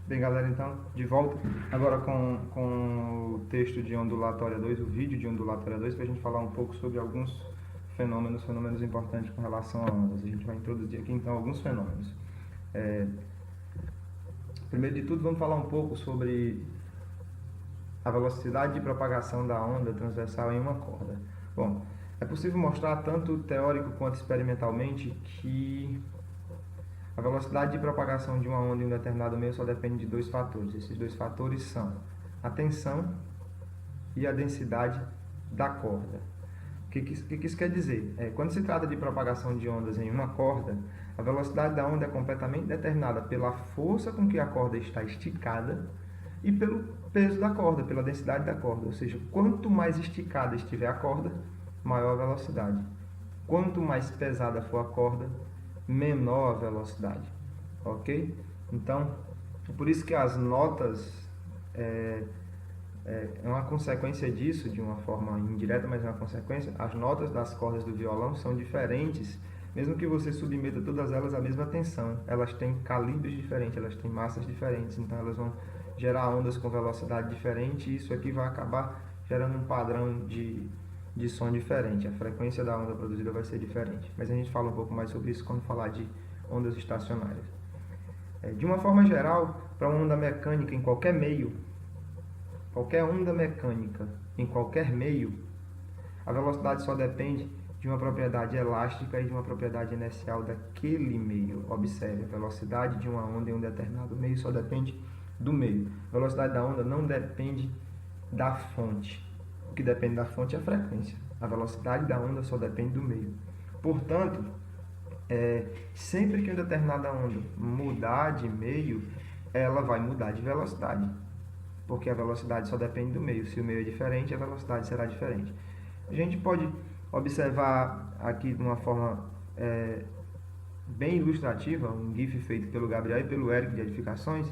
Bem, galera, então, de volta agora com o texto de ondulatória 2, o vídeo de ondulatória 2, para a gente falar um pouco sobre alguns fenômenos importantes com relação a ondas. A gente vai introduzir aqui, então, alguns fenômenos. Primeiro de tudo, vamos falar um pouco sobre a velocidade de propagação da onda transversal em uma corda. Bom, é possível mostrar, tanto teórico quanto experimentalmente, que a velocidade de propagação de uma onda em um determinado meio só depende de dois fatores. Esses dois fatores são a tensão e a densidade da corda. O que isso quer dizer? Quando se trata de propagação de ondas em uma corda, a velocidade da onda é completamente determinada pela força com que a corda está esticada e pelo peso da corda, pela densidade da corda. Ou seja, quanto mais esticada estiver a corda, maior a velocidade. Quanto mais pesada for a corda, menor a velocidade, ok? Então, é por isso que as notas é uma consequência disso, de uma forma indireta, mas é uma consequência. As notas das cordas do violão são diferentes, mesmo que você submeta todas elas à mesma tensão. Elas têm calibres diferentes, elas têm massas diferentes, então elas vão gerar ondas com velocidade diferente, e isso aqui vai acabar gerando um padrão de som diferente. A frequência da onda produzida vai ser diferente. Mas a gente fala um pouco mais sobre isso quando falar de ondas estacionárias. De uma forma geral, para uma onda mecânica em qualquer meio, qualquer onda mecânica em qualquer meio, a velocidade só depende de uma propriedade elástica e de uma propriedade inercial daquele meio. Observe, a velocidade de uma onda em um determinado meio só depende do meio. A velocidade da onda não depende da fonte. O que depende da fonte é a frequência. A velocidade da onda só depende do meio. Portanto, sempre que uma determinada onda mudar de meio, ela vai mudar de velocidade, porque a velocidade só depende do meio. Se o meio é diferente, a velocidade será diferente. A gente pode observar aqui de uma forma bem ilustrativa, um GIF feito pelo Gabriel e pelo Eric de Edificações.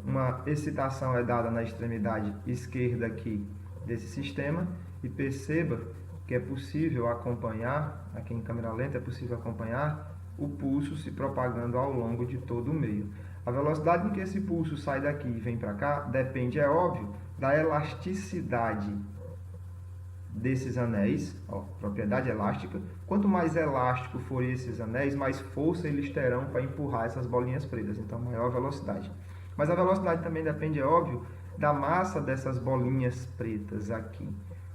Uma excitação é dada na extremidade esquerda aqui desse sistema, e perceba que é possível acompanhar, aqui em câmera lenta é possível acompanhar o pulso se propagando ao longo de todo o meio. A velocidade em que esse pulso sai daqui e vem para cá depende, é óbvio, da elasticidade desses anéis, propriedade elástica. Quanto mais elástico forem esses anéis, mais força eles terão para empurrar essas bolinhas pretas, então maior a velocidade. Mas a velocidade também depende, é óbvio, da massa dessas bolinhas pretas aqui.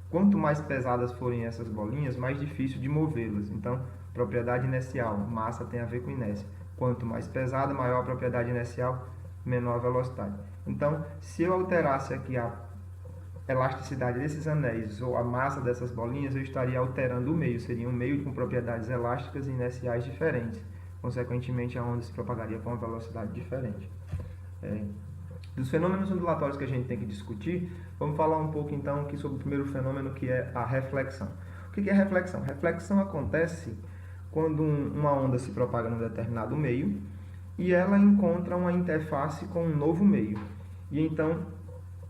Quanto mais pesadas forem essas bolinhas, mais difícil de movê-las. Então, propriedade inercial, massa tem a ver com inércia. Quanto mais pesada, maior a propriedade inercial, menor a velocidade. Então, se eu alterasse aqui a elasticidade desses anéis ou a massa dessas bolinhas, eu estaria alterando o meio. Seria um meio com propriedades elásticas e inerciais diferentes. Consequentemente, a onda se propagaria com uma velocidade diferente. Dos fenômenos ondulatórios que a gente tem que discutir, vamos falar um pouco então aqui sobre o primeiro fenômeno, que é a reflexão. O que é reflexão? Reflexão acontece quando uma onda se propaga num determinado meio e ela encontra uma interface com um novo meio. E então,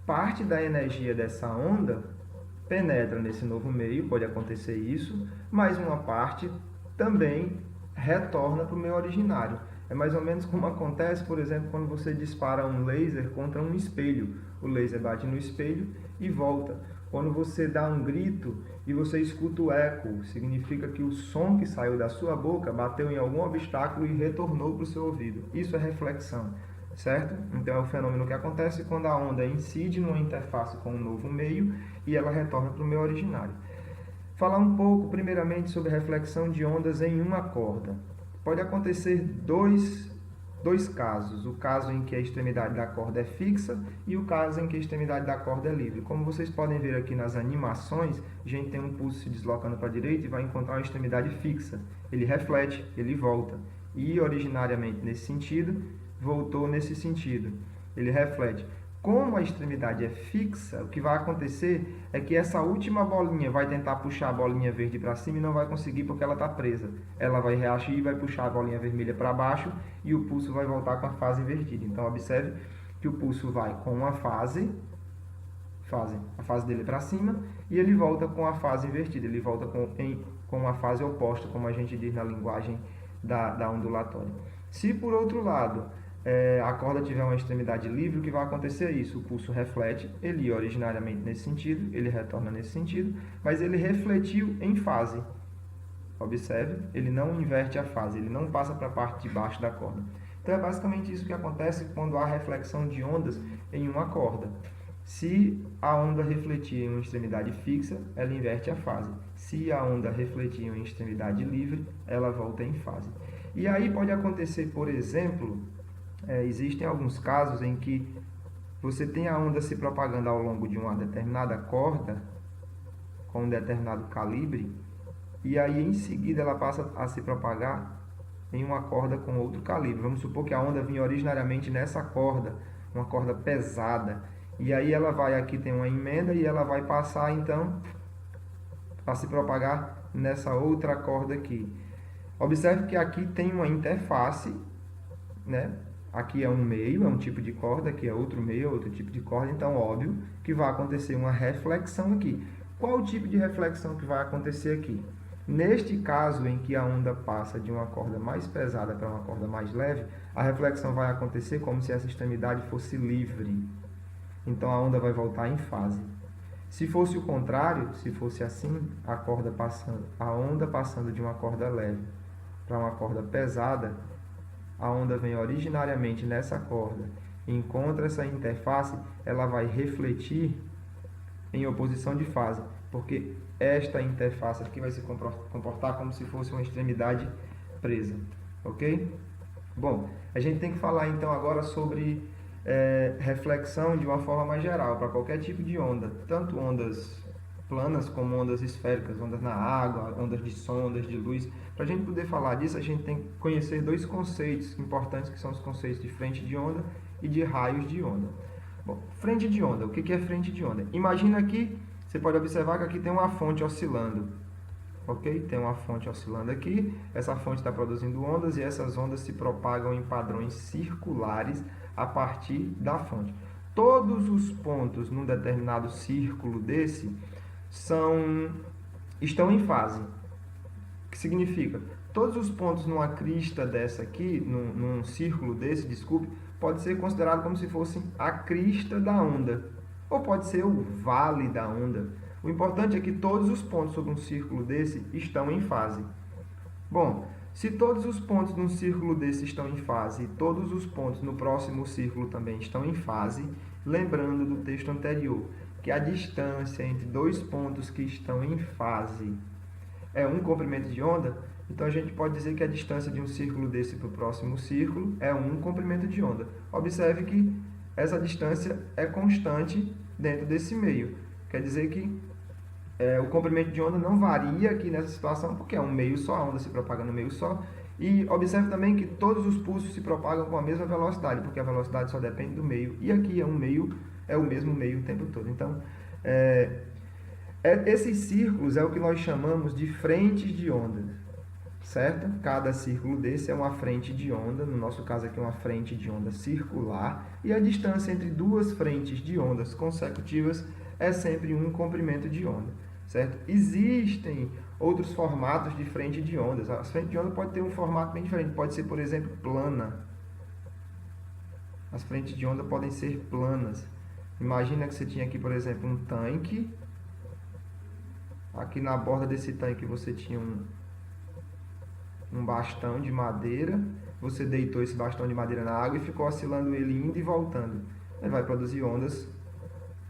parte da energia dessa onda penetra nesse novo meio, pode acontecer isso, mas uma parte também retorna para o meio originário. É mais ou menos como acontece, por exemplo, quando você dispara um laser contra um espelho. O laser bate no espelho e volta. Quando você dá um grito e você escuta o eco, significa que o som que saiu da sua boca bateu em algum obstáculo e retornou para o seu ouvido. Isso é reflexão, certo? Então é o fenômeno que acontece quando a onda incide numa interface com um novo meio e ela retorna para o meio originário. Falar um pouco, primeiramente, sobre reflexão de ondas em uma corda. Pode acontecer dois casos, o caso em que a extremidade da corda é fixa e o caso em que a extremidade da corda é livre. Como vocês podem ver aqui nas animações, a gente tem um pulso se deslocando para a direita e vai encontrar uma extremidade fixa. Ele reflete, ele volta. E originariamente nesse sentido, voltou nesse sentido. Ele reflete. Como a extremidade é fixa, o que vai acontecer é que essa última bolinha vai tentar puxar a bolinha verde para cima e não vai conseguir porque ela está presa. Ela vai reagir e vai puxar a bolinha vermelha para baixo e o pulso vai voltar com a fase invertida. Então, observe que o pulso vai com uma fase, a fase dele para cima, e ele volta com a fase invertida. Ele volta com uma fase oposta, como a gente diz na linguagem da ondulatória. Se, por outro lado, a corda tiver uma extremidade livre, o que vai acontecer é isso: o pulso reflete, ele ia originariamente nesse sentido, ele retorna nesse sentido, mas ele refletiu em fase. Observe, ele não inverte a fase, ele não passa para a parte de baixo da corda. Então é basicamente isso que acontece quando há reflexão de ondas em uma corda. Se a onda refletir em uma extremidade fixa, ela inverte a fase. Se a onda refletir em uma extremidade livre, ela volta em fase. E aí pode acontecer, por exemplo, existem alguns casos em que você tem a onda se propagando ao longo de uma determinada corda, com um determinado calibre, e aí em seguida ela passa a se propagar em uma corda com outro calibre. Vamos supor que a onda vinha originariamente nessa corda, uma corda pesada, e aí ela vai, aqui tem uma emenda, e ela vai passar então a se propagar nessa outra corda aqui. Observe que aqui tem uma interface, né? Aqui é um meio, é um tipo de corda, aqui é outro meio, é outro tipo de corda, então óbvio que vai acontecer uma reflexão aqui. Qual o tipo de reflexão que vai acontecer aqui? Neste caso em que a onda passa de uma corda mais pesada para uma corda mais leve, a reflexão vai acontecer como se essa extremidade fosse livre. Então a onda vai voltar em fase. Se fosse o contrário, se fosse assim, a onda passando de uma corda leve para uma corda pesada, a onda vem originariamente nessa corda, encontra essa interface, ela vai refletir em oposição de fase, porque esta interface aqui vai se comportar como se fosse uma extremidade presa, ok? Bom, a gente tem que falar então agora sobre reflexão de uma forma mais geral, para qualquer tipo de onda, tanto ondas planas como ondas esféricas, ondas na água, ondas de som, ondas de luz. Para a gente poder falar disso, a gente tem que conhecer dois conceitos importantes, que são os conceitos de frente de onda e de raios de onda. Bom, frente de onda, o que é frente de onda? Imagina aqui, você pode observar que aqui tem uma fonte oscilando, ok? Tem uma fonte oscilando aqui, essa fonte está produzindo ondas e essas ondas se propagam em padrões circulares a partir da fonte. Todos os pontos num determinado círculo desse estão em fase. O que significa? Todos os pontos numa crista dessa aqui, num círculo desse, desculpe, pode ser considerado como se fossem a crista da onda, ou pode ser o vale da onda. O importante é que todos os pontos sobre um círculo desse estão em fase. Bom, se todos os pontos num círculo desse estão em fase e todos os pontos no próximo círculo também estão em fase, lembrando do texto anterior, que a distância entre dois pontos que estão em fase é um comprimento de onda, então a gente pode dizer que a distância de um círculo desse para o próximo círculo é um comprimento de onda. Observe que essa distância é constante dentro desse meio. Quer dizer que o comprimento de onda não varia aqui nessa situação, porque é um meio só, a onda se propaga no meio só. E observe também que todos os pulsos se propagam com a mesma velocidade, porque a velocidade só depende do meio. E aqui é o mesmo meio o tempo todo. Então, esses círculos é o que nós chamamos de frentes de onda, certo? Cada círculo desse é uma frente de onda, no nosso caso aqui uma frente de onda circular, e a distância entre duas frentes de ondas consecutivas é sempre um comprimento de onda, certo? Existem outros formatos de frente de ondas. A frente de onda pode ter um formato bem diferente, pode ser, por exemplo, plana. As frentes de onda podem ser planas. Imagina que você tinha aqui, por exemplo, um tanque. Aqui na borda desse tanque você tinha um bastão de madeira. Você deitou esse bastão de madeira na água e ficou oscilando ele indo e voltando. Ele vai produzir ondas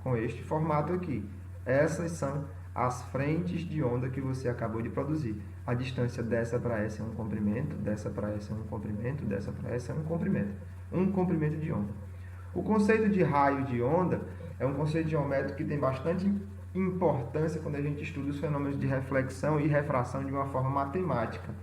com este formato aqui. Essas são as frentes de onda que você acabou de produzir. A distância dessa para essa é um comprimento, dessa para essa é um comprimento, dessa para essa é um comprimento. Um comprimento de onda. O conceito de raio de onda é um conceito geométrico que tem bastante importância quando a gente estuda os fenômenos de reflexão e refração de uma forma matemática,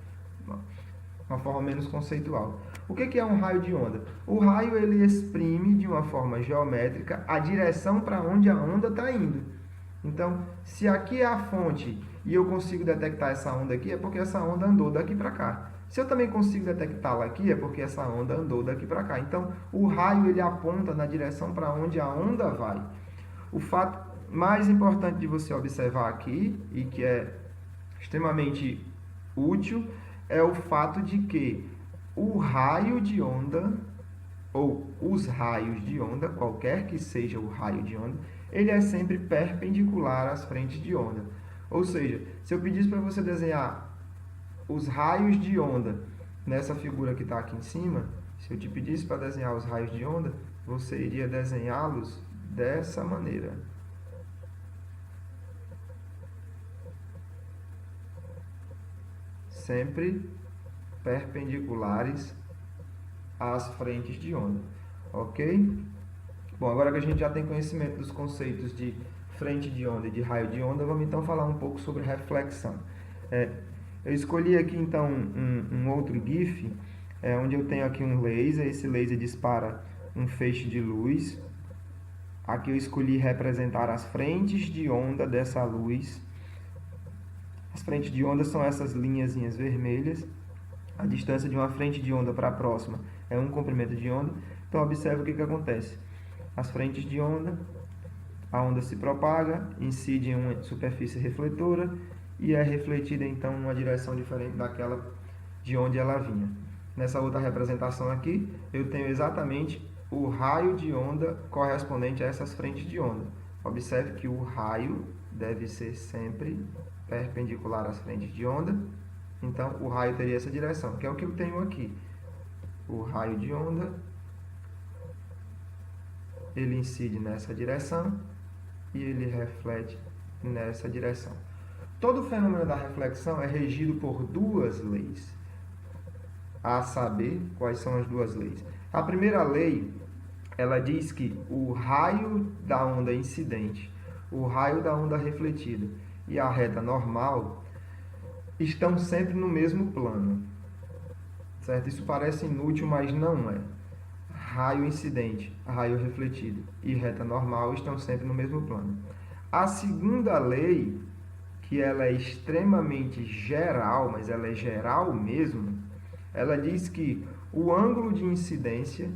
uma forma menos conceitual. O que é um raio de onda? O raio ele exprime de uma forma geométrica a direção para onde a onda está indo. Então, se aqui é a fonte e eu consigo detectar essa onda aqui, é porque essa onda andou daqui para cá. Se eu também consigo detectá-la aqui, é porque essa onda andou daqui para cá. Então, o raio ele aponta na direção para onde a onda vai. O fato mais importante de você observar aqui, e que é extremamente útil, é o fato de que o raio de onda ou os raios de onda, qualquer que seja o raio de onda, ele é sempre perpendicular às frentes de onda. Ou seja, se eu pedisse para você desenhar os raios de onda nessa figura que está aqui em cima, se eu te pedisse para desenhar os raios de onda, você iria desenhá-los dessa maneira. Sempre perpendiculares às frentes de onda, ok? Bom, agora que a gente já tem conhecimento dos conceitos de frente de onda e de raio de onda, vamos então falar um pouco sobre reflexão. Eu escolhi aqui então um outro GIF, onde eu tenho aqui um laser, esse laser dispara um feixe de luz. Aqui eu escolhi representar as frentes de onda dessa luz. As frentes de onda são essas linhazinhas vermelhas. A distância de uma frente de onda para a próxima é um comprimento de onda. Então, observe o que acontece. As frentes de onda, a onda se propaga, incide em uma superfície refletora e é refletida, então, em uma direção diferente daquela de onde ela vinha. Nessa outra representação aqui, eu tenho exatamente o raio de onda correspondente a essas frentes de onda. Observe que o raio deve ser sempre perpendicular às frentes de onda. Então, o raio teria essa direção, que é o que eu tenho aqui. O raio de onda, ele incide nessa direção e ele reflete nessa direção. Todo o fenômeno da reflexão é regido por duas leis. A saber, quais são as duas leis? A primeira lei, ela diz que o raio da onda incidente, o raio da onda refletida e a reta normal estão sempre no mesmo plano, certo? Isso parece inútil, mas não é. Raio incidente, raio refletido e reta normal estão sempre no mesmo plano. A segunda lei, que ela é extremamente geral, mas ela é geral mesmo, ela diz que o ângulo de incidência,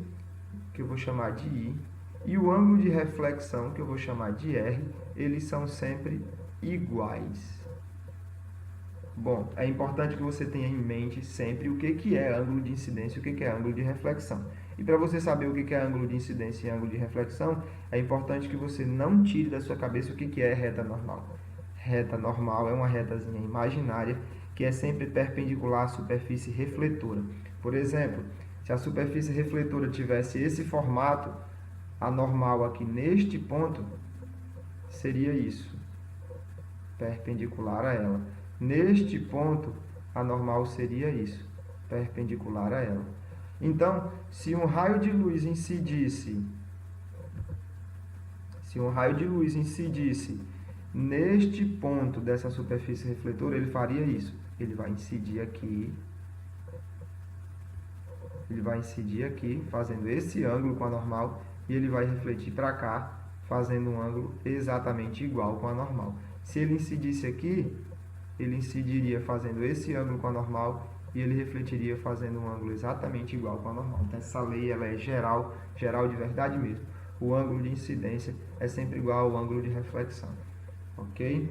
que eu vou chamar de I, e o ângulo de reflexão, que eu vou chamar de R, eles são sempre iguais. Bom, é importante que você tenha em mente sempre o que é ângulo de incidência e o que é ângulo de reflexão. E para você saber o que é ângulo de incidência e ângulo de reflexão, é importante que você não tire da sua cabeça o que é reta normal. Reta normal é uma retazinha imaginária que é sempre perpendicular à superfície refletora. Por exemplo, se a superfície refletora tivesse esse formato, a normal aqui neste ponto seria isso, perpendicular a ela. Neste ponto, a normal seria isso, perpendicular a ela. Então, se um raio de luz incidisse neste ponto dessa superfície refletora, ele faria isso. Ele vai incidir aqui, fazendo esse ângulo com a normal, e ele vai refletir para cá, fazendo um ângulo exatamente igual com a normal. Se ele incidisse aqui, ele incidiria fazendo esse ângulo com a normal e ele refletiria fazendo um ângulo exatamente igual com a normal. Então, essa lei ela é geral de verdade mesmo. O ângulo de incidência é sempre igual ao ângulo de reflexão, ok?